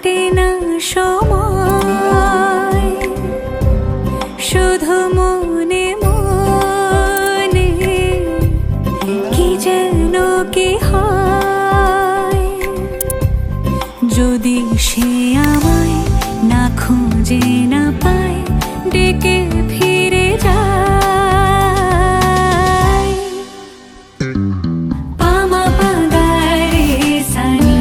কাটে না সময়, শুধু মনে মনে কি যেন কি হয়। যদি সে আমায় না খুঁজে না পায়, ডেকে ফিরে যায়। পামা পাগারে সানি,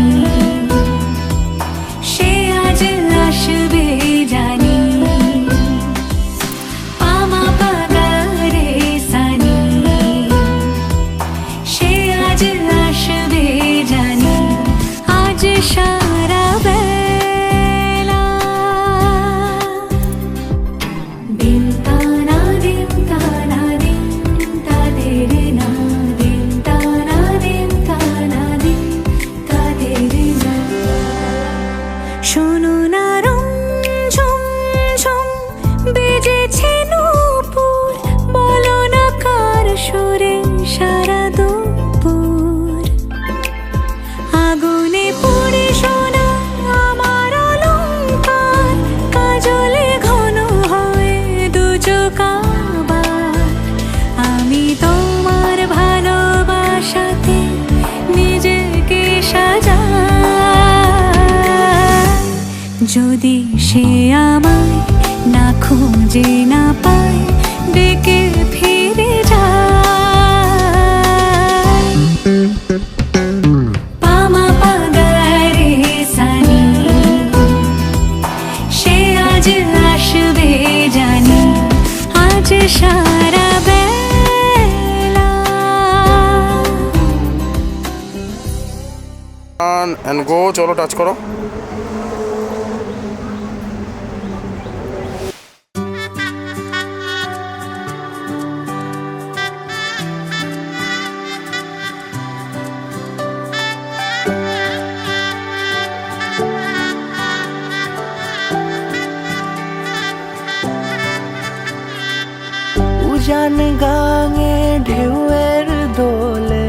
সে আজ আসবে জানি। পামা পাগারে সানি, সে আজ আসবে জানি। আজ সারা বেলা দিন তানা দিন তানা দিন তাদের না, দিন তানা দিন তানা দিন তাদের না। শোনো না রুমঝুম ঝুম বেজেছে নূপুর, বলো না কার সুরে সারা দুপুর। আগুনে পুড়ে সোনা আমার অলংকার, কাজলে ঘন হয় দু চোখ আবার। আমি তোমার ভালোবাসাতে নিজেকে সাজাই। যদি সে আমায় না খুঁজে না পায়, ডেকে ফিরে যায়। পামা পাগারে সানি, সে আজ আসবে জানি। আজ সারা বেলা এন্ড গো, চলো টাচ করো। উজান গাঙে ঢেউয়ের দোলে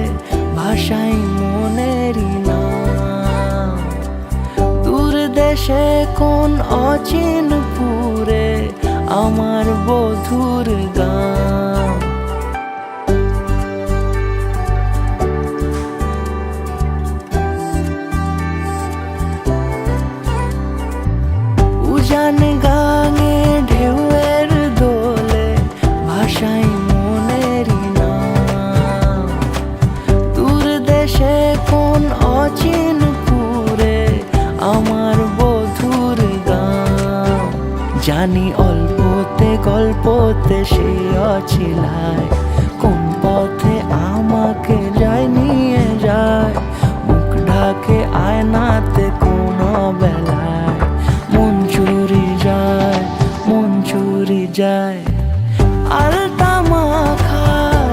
ভাষাই মনেরই নাম। দূর দেশে কোন অচিনপুরে আমার বধুর গান। উজান গাঙে ঢেউয়ের দোলে ভাষাই মনেরই নাম। দূর দেশে কোন অচিনপুরে আমার বধুর গান। জানি অল্পতে গল্পতে সে অছিলায়, কোন পথে আমাকে যায় নিয়ে যায়। মুখ ঢাকে আয়নাতে কোন বেলায়, মন চুরি যায়, মন চুরি যায়। আলতা মাখা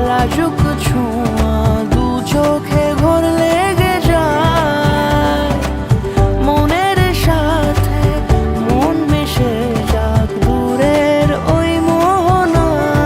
লাজুক ছোঁয়া দু চোখে ঘোর লেগে যায়। মনের সাথে মন মিশে যাক দূরের ওই মোহনায়।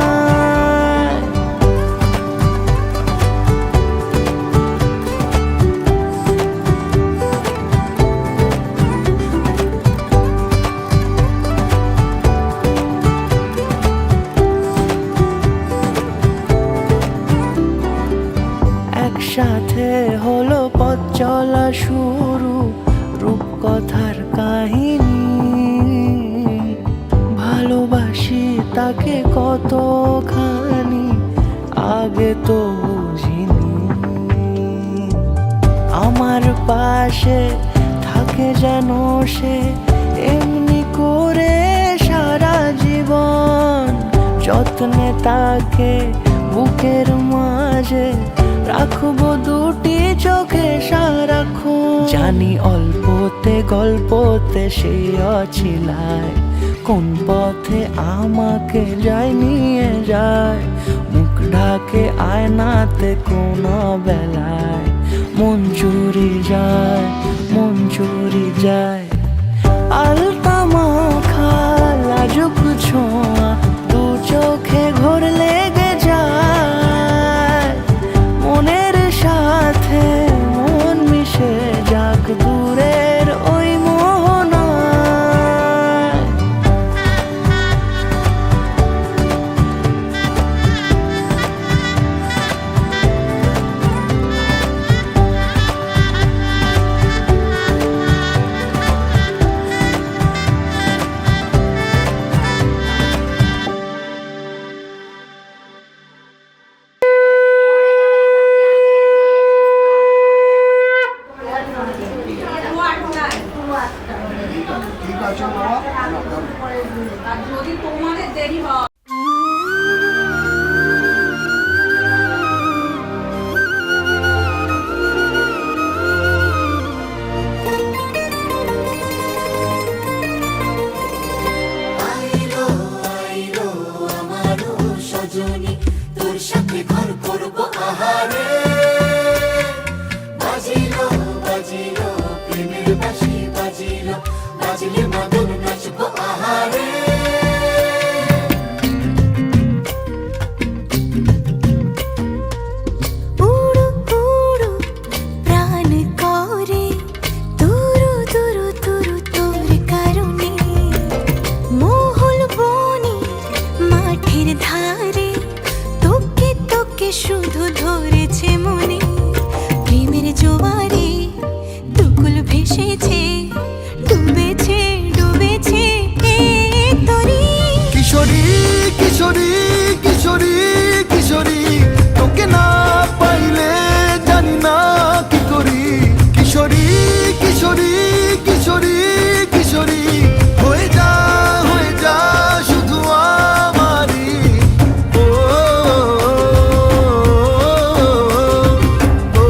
একসাথে হলো পথ চলা শুরু, রূপকথার কাহিনী। ভালোবাসি তাকে কতখানি আগে তো বুঝিনি। আমার পাশে থাকে যেন সে এমনি করে সারা জীবন। যত্নে তাকে বুকের মাঝে রাখবো দুটি চোখে সারাক্ষণ। জানি অল্পতে গল্পতে সে অছিলায়, কোন পথে আমাকে যায় নিয়ে যায়। মুখ ঢাকে আয়নাতে কোন বেলায়, মন চুরি যায়, মন চুরি যায়। আলতা মাখা লাজুক ছোঁয়া দু চোখে ঘোর লেগে যায়। মনের সাথে মন মিশে যাক দূরের ওই মোহন। যদি তোমাদের দেরি হয় আইলো আইলো আমারও সজনী, তোর সাথে ঘর করবো আহারে। বাজিলো বাজিলো প্রেমের বাঁশি, বাজিলো বাজলে মদন নাচবো আহারে। উড়ু উড়ু প্রাণ করে তুরু তুরু তুরু তোর কারণে, মহল বনে মাঠের ধারে তোকে তোকে শুধু ধরেছে মনে। প্রেমের জোয়ারে দুকুল ভেসেছে, ডুবেছে ডুবেছে এ তরি। কিশোরী কিশোরী কিশোরী কিশোরী, তোকে না পাইলে জানি না কি করি। কিশোরী কিশোরী কিশোরী কিশোরী, হয়ে যা শুধু আমারই। ও, ও, ও, ও,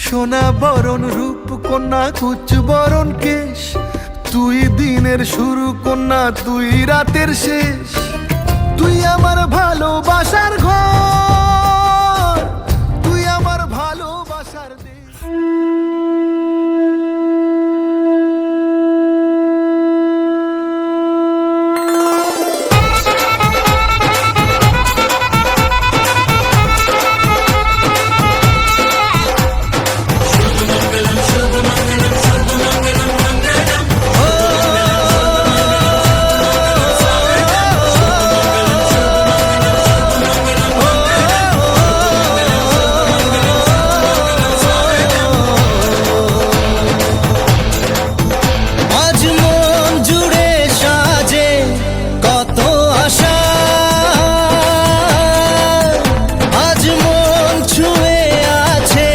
সোনা বরণ রূপ কন্যা কুচ বরণ কেশ, তুই দিনের শুরু কন্যা তুই রাতের শেষ। তুই আমার ভালোবাসার ঘর, তুই আমার ভালোবাসার দেশ। আজ মন জুড়ে সাজে কত আশা, আজ মন ছুঁয়ে আছে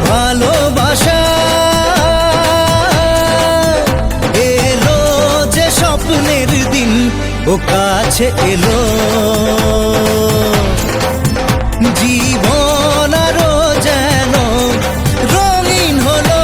ভালোবাসা। এলো যে স্বপ্নের দিন, ও কাছে এলো জীবন আরো যেন রঙিন হলো।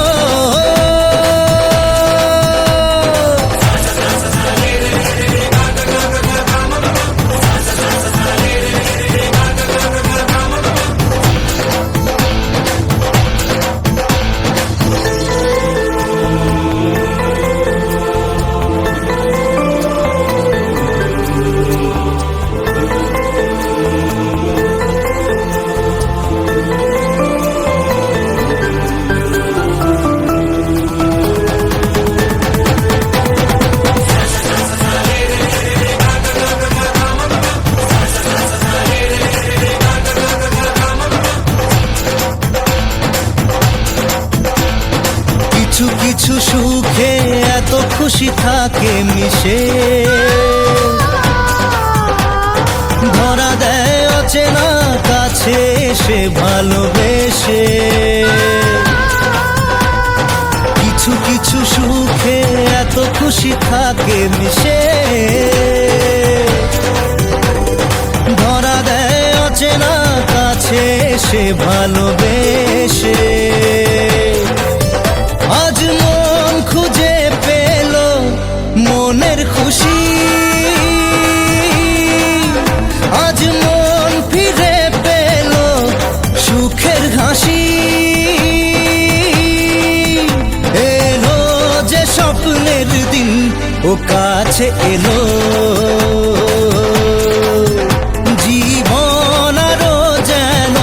কিছু কিছু সুখে এত খুশি থাকে মিশে, ধরা দেয় অচেনা কাছে সে ভালোবেসে। কিছু কিছু সুখে এত খুশি থাকে মিশে, ধরা দেয় অচেনা কাছে সে ভালোবেসে। আজ মন খুঁজে পেল মনের খুশি, আজ মন ফিরে পেল সুখের হাসি। এলো যে স্বপ্নের দিন, ও কাছে এলো জীবন আরো যেন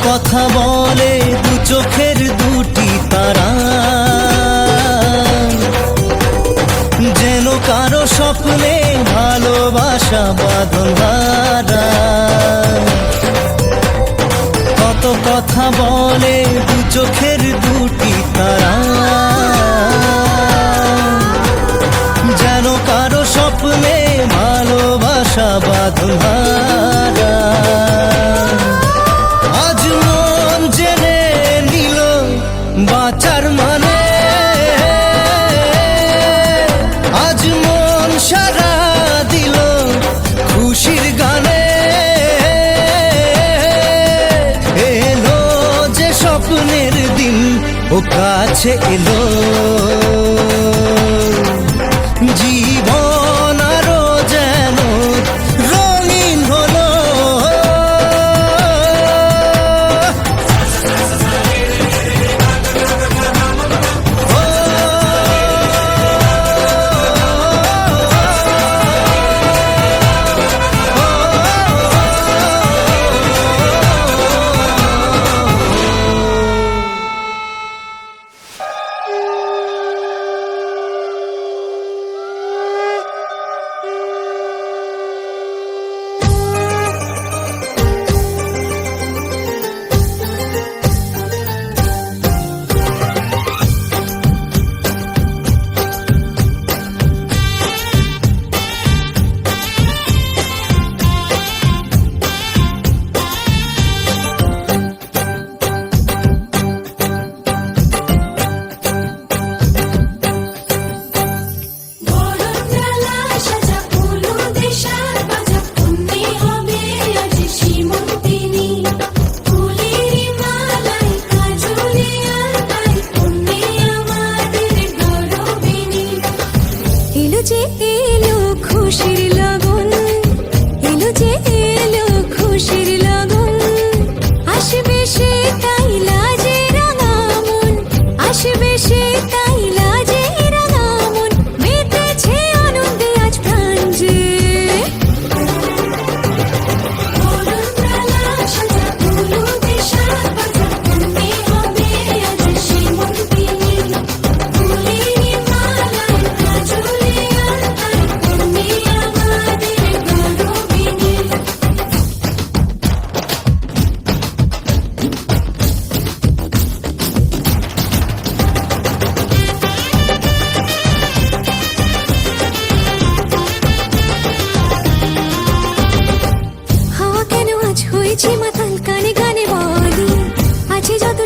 কথা বলে দু চোখের দুটি তারা, যেন কারো স্বপ্নে ভালোবাসা বাঁধন হারা। কত কথা বলে দু চোখের দুটি তারা, যেন কারো স্বপ্নে ভালোবাসা বাঁধন হারা। আজ মন জেনে নিল বাঁচার মানে, আজ মন সারা দিল খুশির গানে। এলো যে স্বপ্নের দিন ও কাছে এলো, জীবন আরো যেন রঙিন হলো।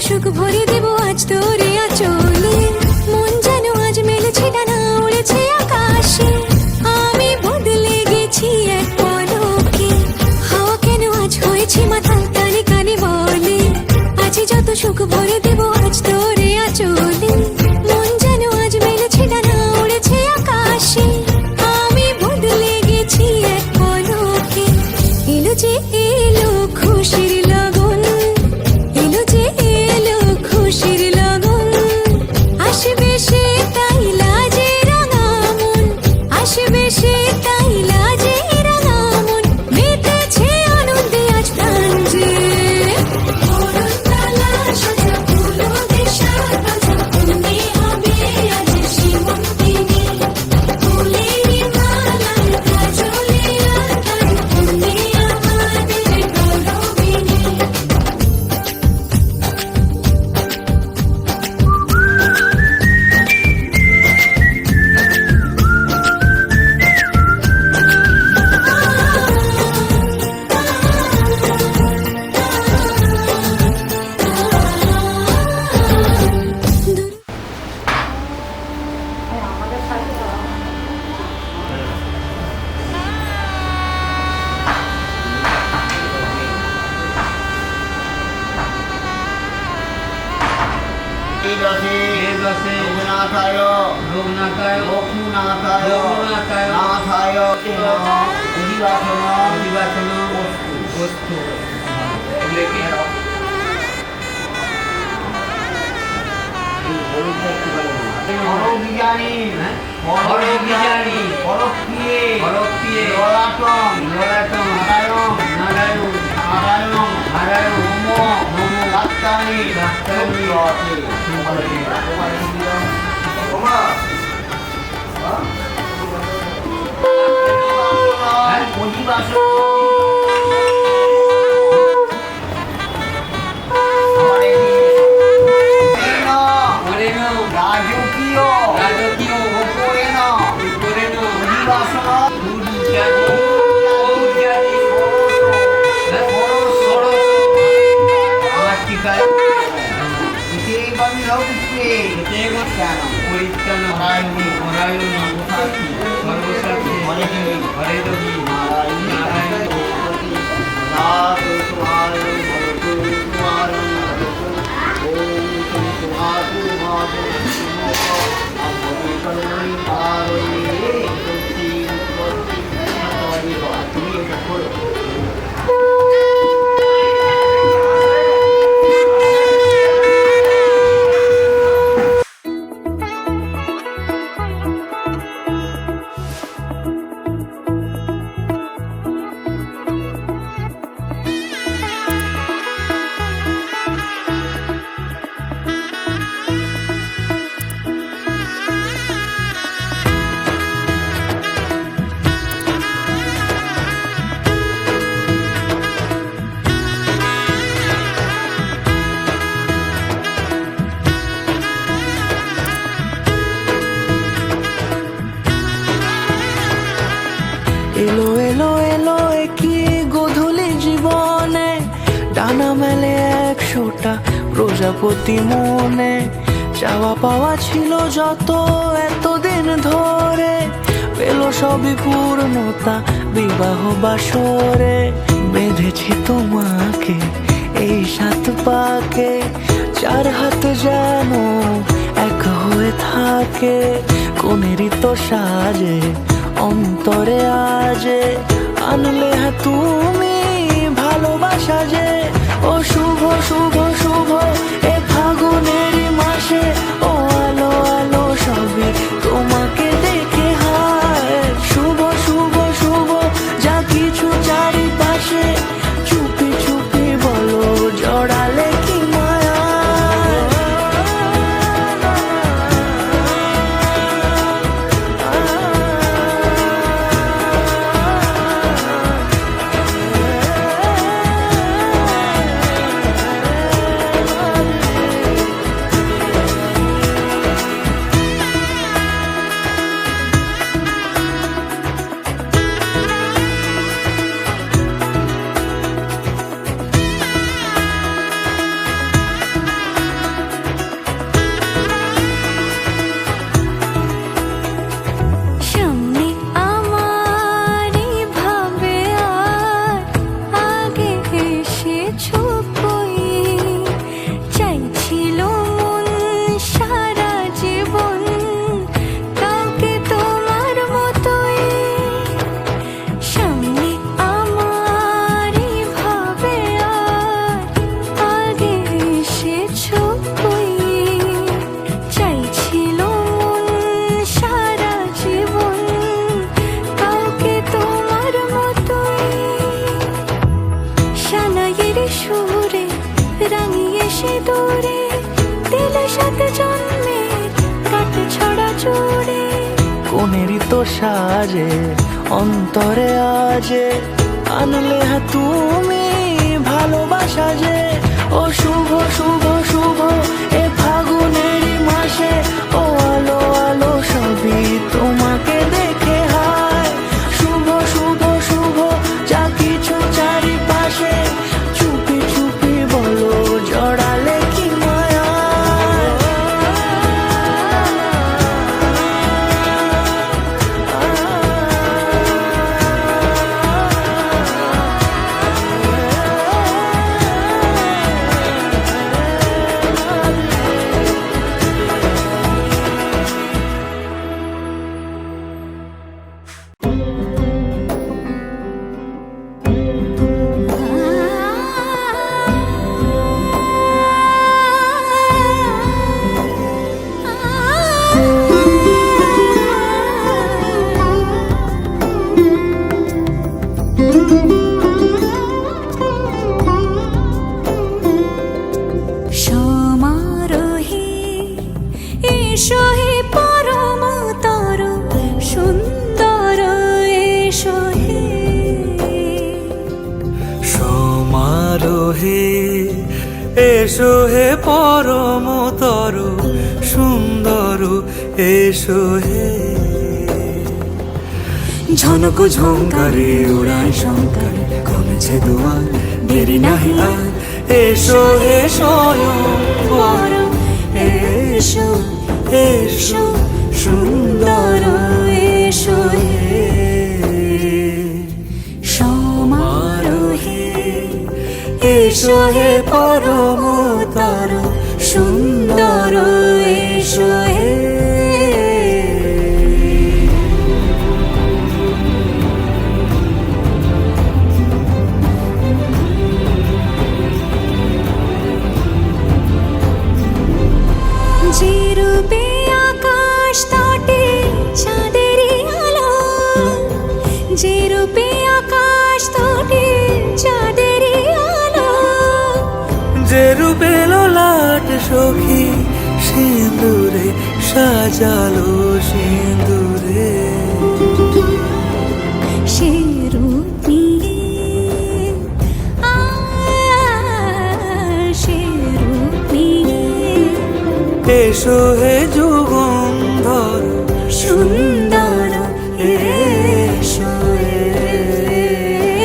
সুখ ভরে দেব আজ তোরে আচলে, মন যেন আজ মেলেছে ডানা উড়েছে আকাশে। আমি বদলে গেছি এক পলকে, হাওয়া কেন আজ হয়েছে মাতাল কানে কানে বলে, আজ যত সুখ ভরে দেব আজ তোরে আচলে, মন যেন আজ মেলেছে ডানা উড়েছে আকাশে। আমি বদলে গেছি এক পলকে, এলো যে এলো খুশির লগন, এলো যে এলো খুশির লগন, আসবে সে তাই লাজে রাঙা মন, আসবে সে তাই লাজে রাঙা মন, মেতেছে আনন্দে আজ প্রাণ যে। বরণতলা সাজা ফুলো দেশার বাজা, তুমি হবে আজ সীমন্তিনী, ফুলের মালার কাজলে আঁকার, তুমি আমাদের গৌরবিনী। রঘুনাথায় রঘুনাথায় রঘুনাথায় রঘুনাথায় নাথায় অধিবাসন অধিবাসন বস্তু লেখে হরবিজানি হরবিজানি হরপ্রিয়ে হরপ্রিয়ে ললাটন ললাটন নারায়ণ নারায়ণ নারায়ণ নম ডাক্তারি ডাক্তারি আছে রাজকীয় রাজকীয় উপরে না উপরে না অধিবাসনা এলো এলো এলো কি গোধূলি জীবনে ডানা মেলে 100টা প্রজাপতি মনে চাওয়া পাওয়া ছিল যত এতদিন ধরে পেল সবই পূর্ণতা বিবাহ বাসরে বেঁধেছি তোমাকে এই 7 পাকে 4 হাত যেন এক হয়ে থাকে কোনেরই তো সাজে অন্তরে আজে আনলে তুমি ভালোবাসা যে ও শুভ শুভ শুভ এ ফাগুনেরই মাসে ও আলো আলো সবই তোমাকে দেখে হায় শুভ শুভ শুভ যা কিছু চারিপাশে চুপি চুপি বলো জড়ালে কি মায়া সামনে আমার ভাবে আর আগে এসেছো কই চাইছিল মন সারা জীবন কাউকে তোমার মতোই সামনে আমার ভাবে আর আগে এসেছো কই চাইছিল মন সারা জীবন কাউকে তোমার মতোই সানাইয়ের সুরে রাঙিয়ে সে দূরে দিলে 7 জন্মে কাট ছড়া জোড়ে কোনেরই তো সাজে অন্তরে আজে আনলে তুমি ভালোবাসা যে ও শুভ শুভ শুভ এ ফাগুনেরই মাসে ও আলো আলো সবই তোমাকে দেখে হায় শুভ শুভ শুভ যা কিছু চারিপাশে চুপি চুপি বলো জড়ালে কি মায়া এসো হে পরমতর সুন্দর এসো হে ঝনক ঝঙ্কারে উড়ায় শঙ্কারে কমেছে দুয়ার দেরি নাহি আর এসো হে স্বয়ং পরম এসো এসো সুন্দর এসো হে সমারোহে এসো হে পরমতর সুন্দর এসো হে যে রূপে আকাশ তটে চাঁদেরই আলো, যে রূপে আকাশ তটে চাঁদেরই আলো, যে রূপে ললাট সখী সিঁদুরে সাজালো সিঁদুরে সে রূপ নিয়ে সে রূপ নিয়ে এসো হে যুগন্ধর সুন্দর এসো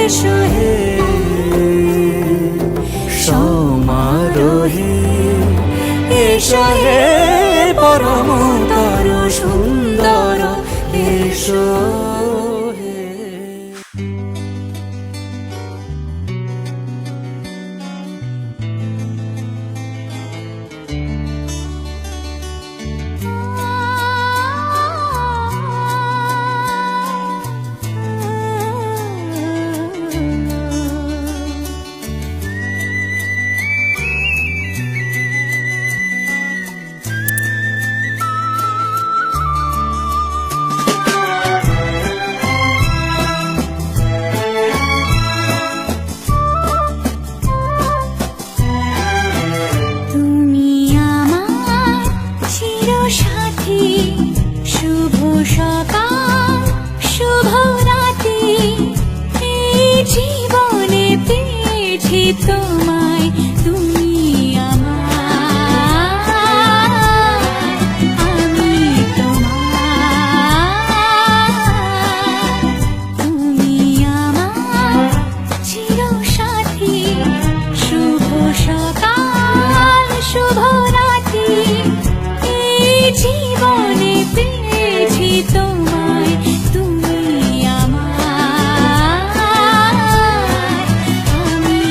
এসো হে সমারোহে এসো হে পরমতর সুন্দর এসো হে তুমি আমার চিরসাথী, শুভ সকাল শুভ রাতি, এই জীবনে পেয়েছি তোমায়, তুমি আমার আমি তোমার, তুমি আমার চিরসাথী, শুভ সকাল শুভ রাতি, এই জীবনে পেয়েছি তোমায়, তুমি আমার আমি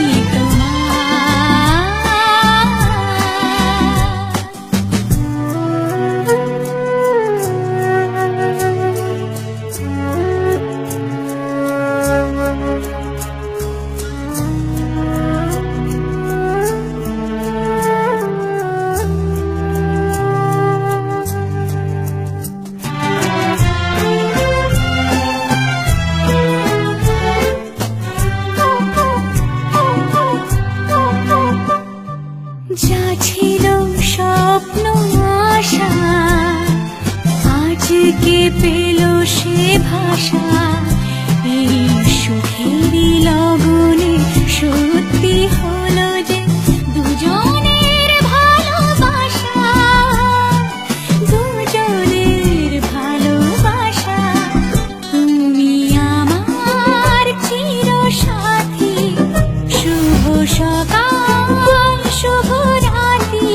যা ছিল স্বপ্ন আশা, আজকে পেল সে ভাষা, এই সুখেরই লগনে সত্যি হলো যে দুজনের ভালোবাসা, দুজনের ভালোবাসা, তুমি আমার চিরসাথী, শুভ সকাল শুভ রাতি,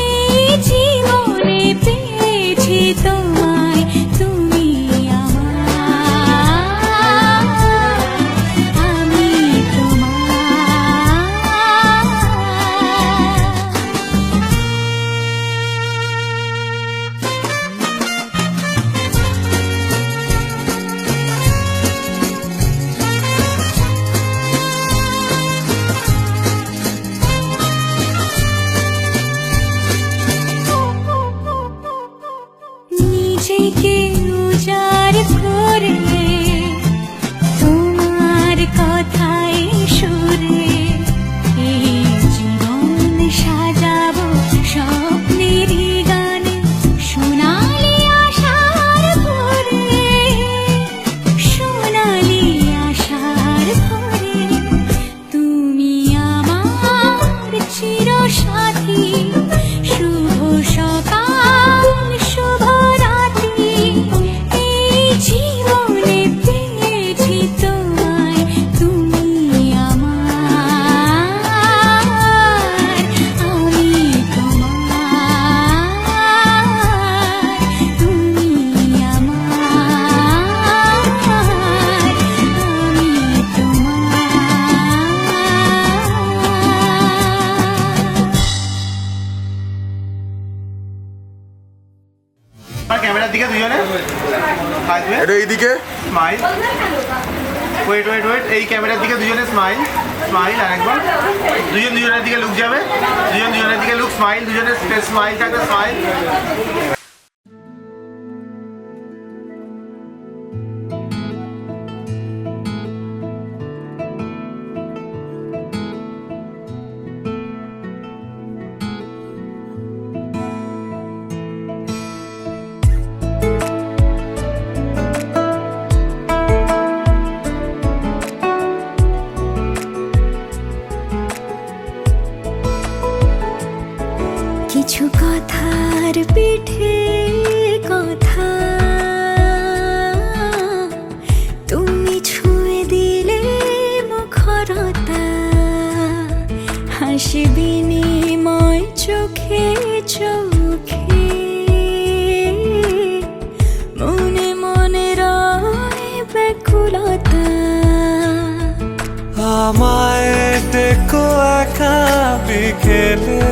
এই জীবনে পেয়েছি তোমায়, তুমি আমার আমি নিজেকে উজাড় করে তোমার কথায় সুরে, এই জীবন সাজাবো স্বপ্নেরই গানে, সোনালি আশার ভোরে, সোনালি আশার ভোরে, তুমি আমার চির আর ক্যামেরার দিকে দুজনে আসবে, এটা এইদিকে স্মাইল, ওয়েট ওয়েট ওয়েট, এই ক্যামেরার দিকে দুজনে স্মাইল, স্মাইল, আর একবার দুজন দুজনের দিকে লুক যাবে, দুজন দুজনের দিকে লুক, স্মাইল, দুজনের স্মাইল থাকবে, স্মাইল। কিছু কথার পিঠে কথা তুমি ছুঁয়ে দিলে মুখরতা, হাসি বিনিময় চোখে চোখে, মনে মনে রয় ব্যাকুলতা। আমায় দেখো একা বিকেলে,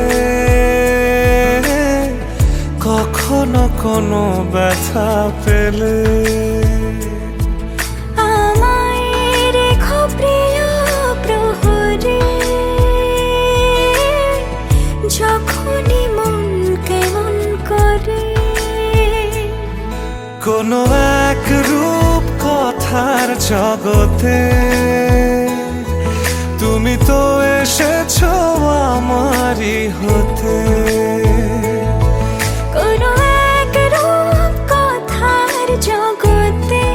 কখনো কোনো ব্যথা পেলে, আমায় রেখো প্রিয় প্রহরে, যখনই মন কেমন করে। কোনো এক রূপ কথার জগতে তুমি তো এসেছো আমারই হতে। কোনো এক রূপ কথার জগতে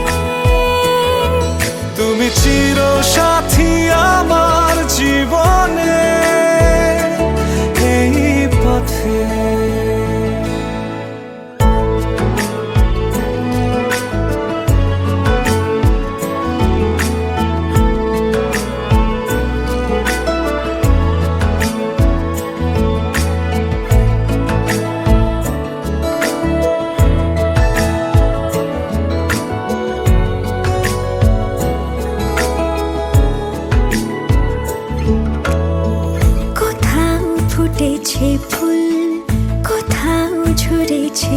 তুমি চির সাথী আমার জীবনে, এই পথে। কোথাও ফুটেছে ফুল, কোথাও ঝরেছে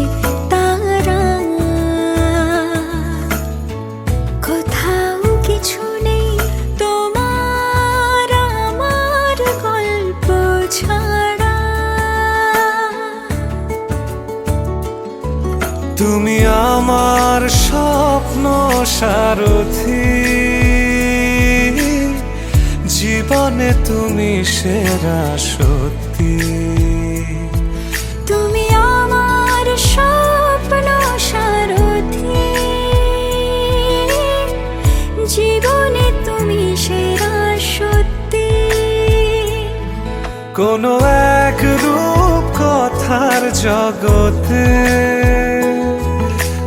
তারা, কোথাও কিছু নেই তোমার আমার গল্প ছাড়া। তুমি আমার স্বপ্ন সারথি, জীবনে তুমি সেরা সত্যি। তুমি আমার স্বপ্ন সারথি, জীবনে তুমি সেরা সত্যি। কোনো এক রূপ কথার জগতে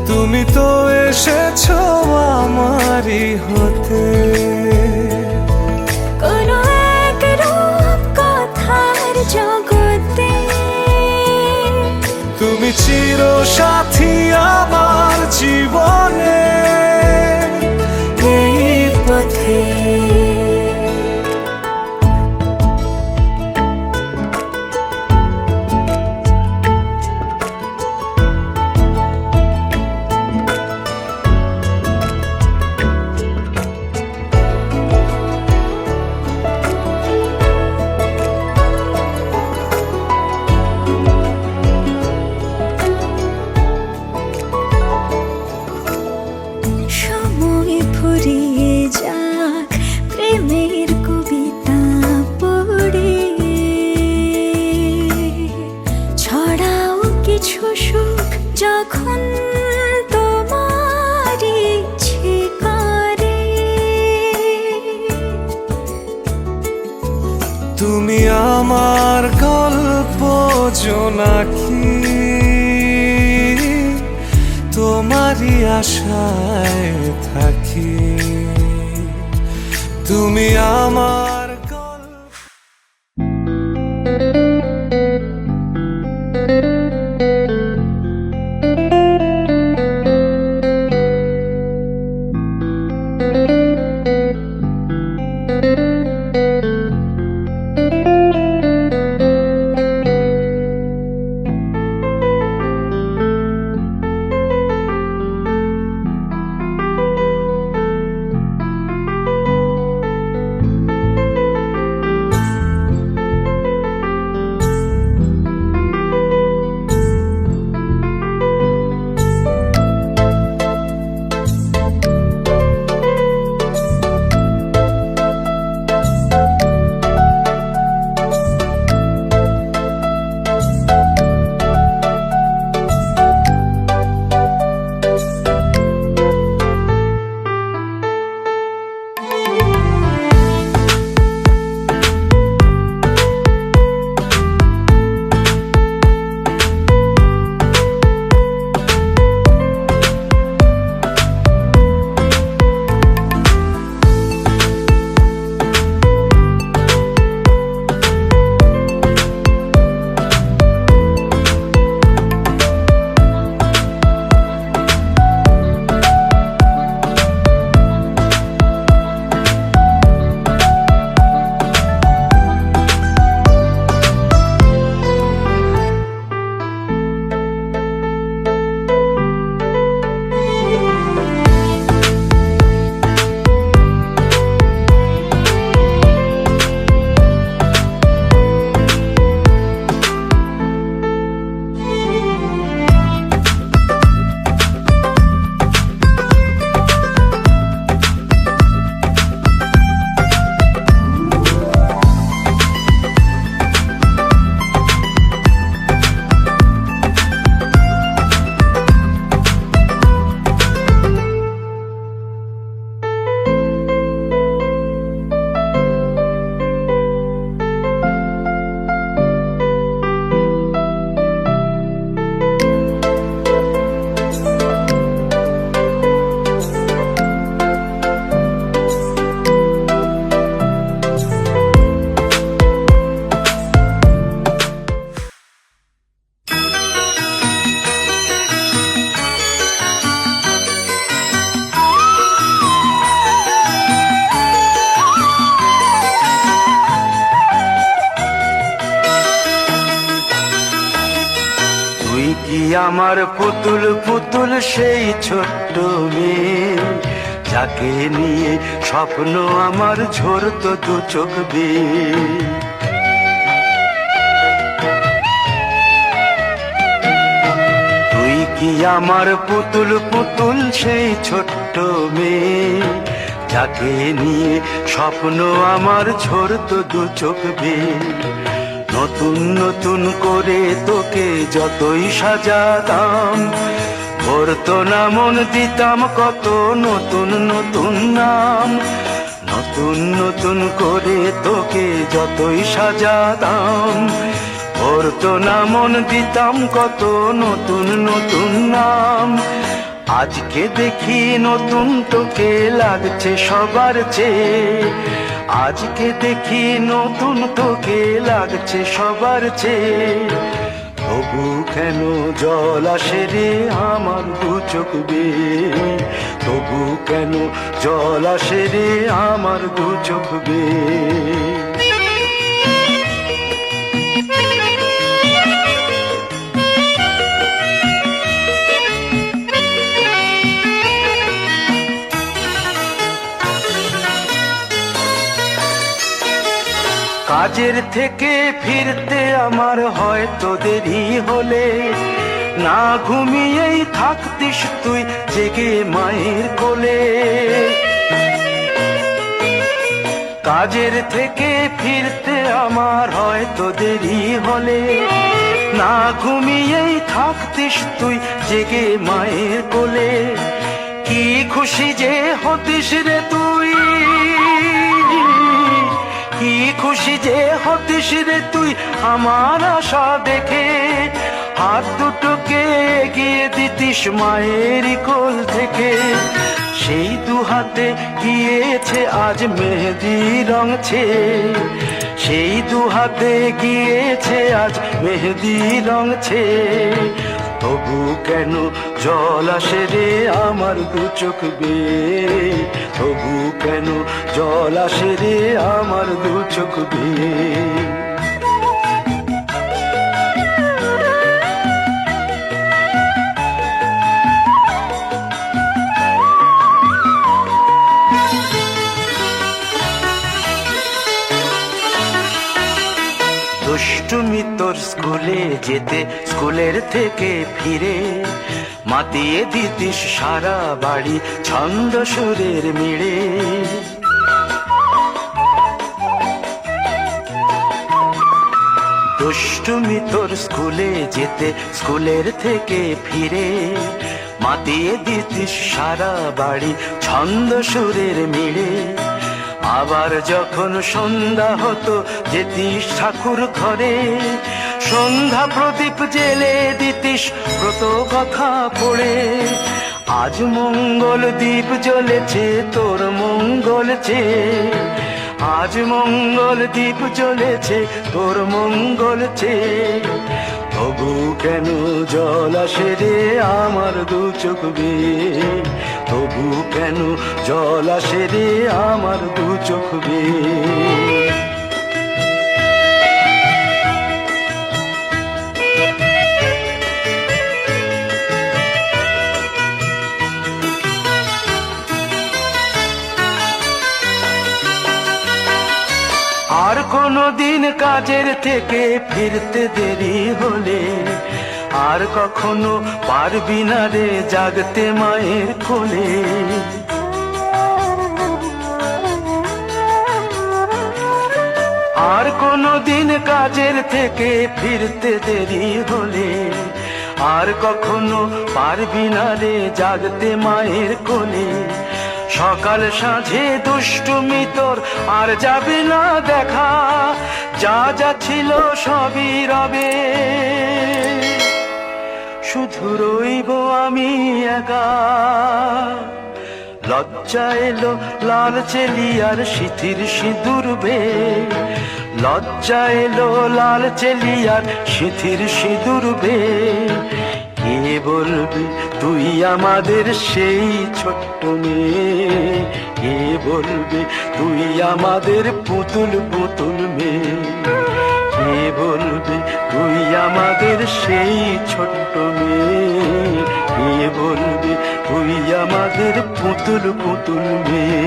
তুমি তো এসেছো আমারই হতে। কোনো এক রূপ কথার জগতে তুমি চির সাথী আমার জীবনে, এই পথে। সময় ফুরিয়ে যাক প্রেমের কবিতা পড়ে, ছড়াও কিছু সুখ যখন তোমার ইচ্ছে করে। তুমি আমার গল্প জোনাকি, তোমারই আশায় থাকি। তুমি আমার গল্প। আমার পুতুল পুতুল সেই ছোট্ট মেয়ে, যাকে নিয়ে স্বপ্ন আমার ঝরতো দু চোখ বেয়ে। তুই কি আমার পুতুল পুতুল সেই ছোট্ট মেয়ে, যাকে নিয়ে স্বপ্ন আমার ঝরতো দু চোখ বেয়ে। নতুন নতুন করে তোকে যতই সাজাতাম, ভরতো না মন, দিতাম কত নতুন নতুন নাম। নতুন নতুন করে তোকে যতই সাজাতাম, ভরতো না মন, দিতাম কত নতুন নতুন নাম। আজকে দেখি নতুন তোকে লাগছে সবার চেয়ে, আজকে দেখি নতুন তোকে লাগছে সবার চেয়ে। তবু কেন জল আসে রে আমার দু চোখ বেয়ে, তবু কেন জল আসে রে আমার দু চোখ বেয়ে। কাজের থেকে ফিরতে আমার হয়তো দেরি হলে, না ঘুমিয়েই থাকতিস তুই জেগে মায়ের কোলে। কাজের থেকে ফিরতে আমার হয়তো দেরি হলে, না ঘুমিয়েই থাকতিস তুই জেগে মায়ের কোলে। কি খুশি যে হতিস রে তুই, কি খুশি যে হতিস রে তুই আমার আশা দেখে। হাত দুটোকে এগিয়ে দিতিস মায়ের কোল থেকে, সেই দু হাতে গিয়েছে আজ মেহেদি রঙছে, সেই দু হাতে গিয়েছে আজ মেহেদি রঙছে। তবু কেন জল আসে রে আমার দু চোখ বেয়ে, তবু কেন জল আসে রে আমার দু চোখ বেয়ে। দুষ্টুমি তোর স্কুলে যেতে, স্কুলের থেকে ফিরে মাতিয়ে দিতিস সারা বাড়ি ছন্দ সুরের মিড়ে। দুষ্টুমি তোর স্কুলে যেতে, স্কুলের থেকে ফিরে মাতিয়ে দিতিস সারা বাড়ি ছন্দ সুরের মিড়ে। আবার যখন সন্ধ্যা হতো যেতিস ঠাকুর ঘরে, সন্ধ্যা প্রদীপ জেলে দিতিস ব্রত কথা পড়ে। আজ মঙ্গল দ্বীপ জ্বলেছে তোর মঙ্গল চেয়ে, আজ মঙ্গল দ্বীপ জ্বলেছে তোর মঙ্গল চেয়ে। তবু কেন জল আসে রে আমার দু চোখ বেয়ে, তবু কেন জল আসে রে আমার দু চোখ বেয়ে। আর কোনো দিন কাজের থেকে ফিরতে দেরি হলে, আর কখনো পারবি না রে জাগতে মায়ের কোলে। আর কোনো দিন কাজের থেকে ফিরতে দেরি হলে, আর কখনো পারবি না রে জাগতে মায়ের কোলে। সকাল সাঁঝে দুষ্টুমি তোর আর যাবে না দেখা, যা যা ছিল সবই রবে, শুধু রইব আমি একা। লজ্জা এলো লাল চেলিয়ার সিথির সিঁদুর বে, লজ্জা এলো লাল চেলিয়ার সিথির সিঁদুর বে। কে বলবে তুই আমাদের সেই ছোট্ট মেয়ে, কে বলবে তুই আমাদের পুতুল পুতুল মেয়ে, কে কে বলবে তুই আমাদের সেই ছোট্ট মেয়ে, কে বলবে তুই আমাদের পুতুল পুতুল মেয়ে।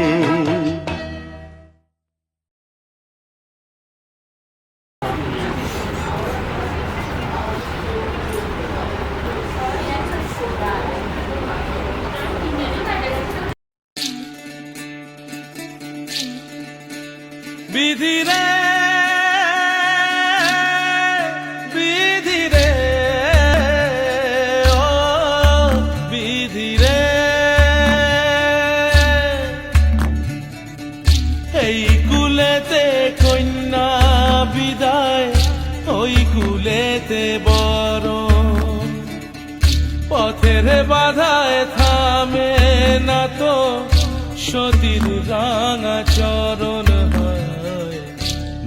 বিধি রে বিধি রে ও বিধি রে, এই কুলেতে কন্যা বিদায়, ওই কুলেতে বড়, পথের বাধায় থামে না তো সতীর রাঙা চরণ হয়।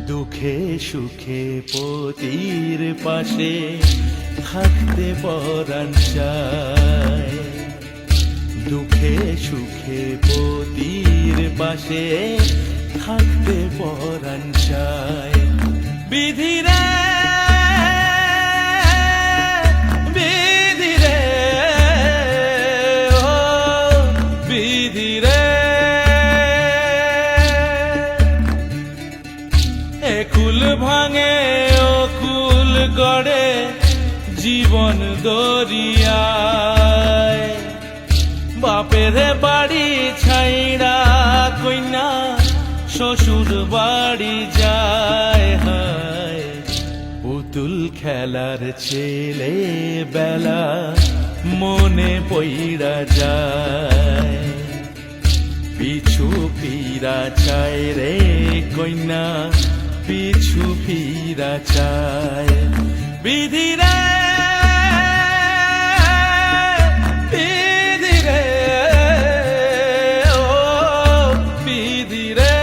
দুঃখে সুখে পতির পাশে থাকতে পরাণ চায়, দুঃখে সুখে পতির পাশে থাকতে পরাণ চায়। বিধি রে বিধি রে ও বিধি রে, একুল ভাঙে অকুল গড়ে জীবন দরিয়ায়, বাপের বাড়ি ছাইড়া কইনা শ্বশুর বাড়ি যায়। হায় পুতুল খেলার ছেলে বেলা মনে পইড়া যায়, পিছু ফিরা চায় রে কন্যা, পিছু ফিরা চায়। বিধি রে বিধি রে ও বিধি রে,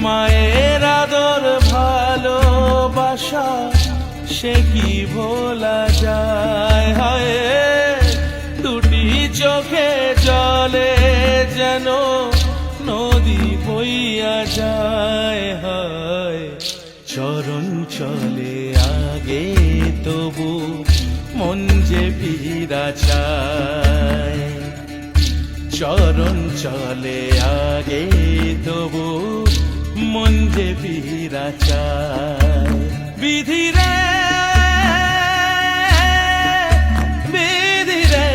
মায়ের আদর ভালোবাসা সে কি ভোলা যায়। হায় দুটি চোখে জলে যেন নদী বইয়া যায়। হায় চরণ চলে আগে তবু মন যে ফিরা চায়, চরণ চলে আগে তবু মন যে ফিরা চায়। বিধি রে বিধি রে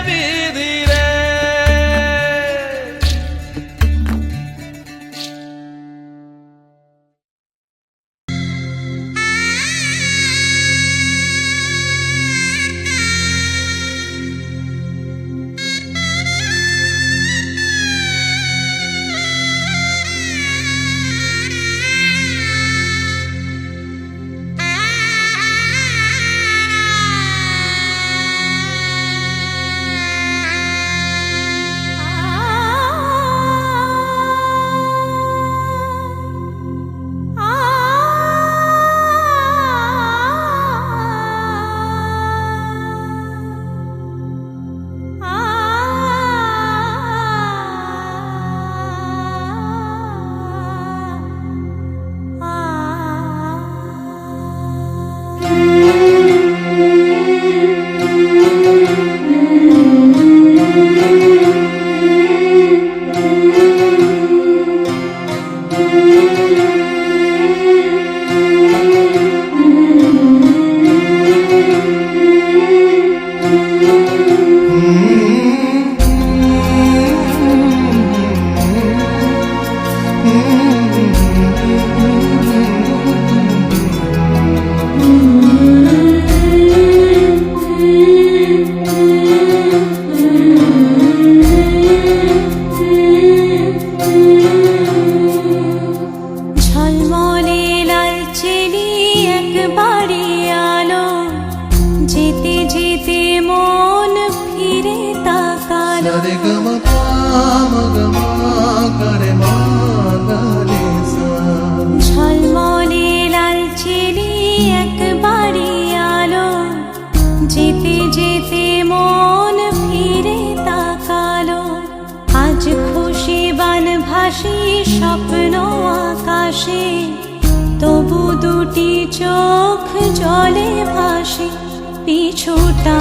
বিধি রে, ঝলমলে লাল চিনি একবারে আলো, যেতে যেতে মন ফিরে তাকালো। আজ স্বপ্ন আকাশে তবু দুটি চোখ জলে ভাসে পিছুটা